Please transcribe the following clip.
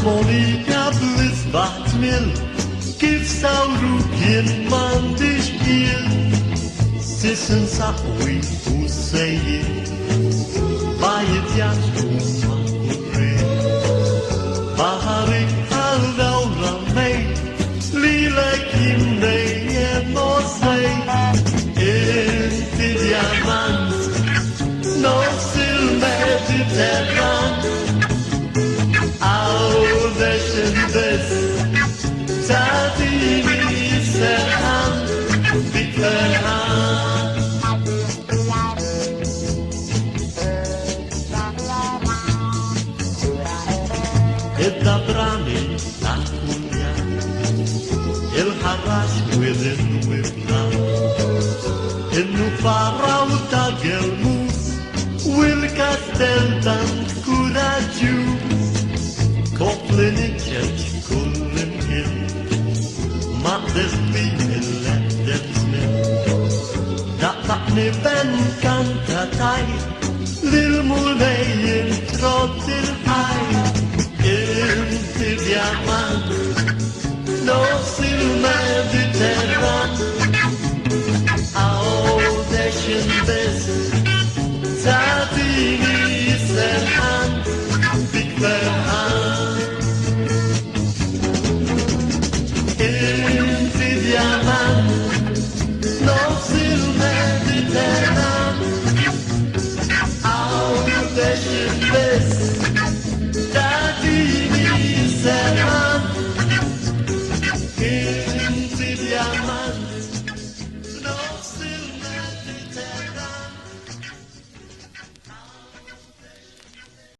Harmonika blisbart mil, give sauru kien man de spiel. Sissen sahui usei, bayet yasuma ure. Baharik aldaura mei, lila kimne emosei. Inti Djamant, no sil Mediterran. Des Zadini Serhan Biterhan الدبراني تاكوليا الحراش وذن وبنا النفارة وتاقلموس والكاستل دان كوراجو Koppeln kullen in Mattes bilen lätten snett Dat ni vän kanta taj Lillmor nejen trots till haj Inti Djamant No sil Mediterran Audeschen best Zadini serhan Big verhan Inti Djamant No sil Mediterran Audeschen best Zadini serhan Inti Djamant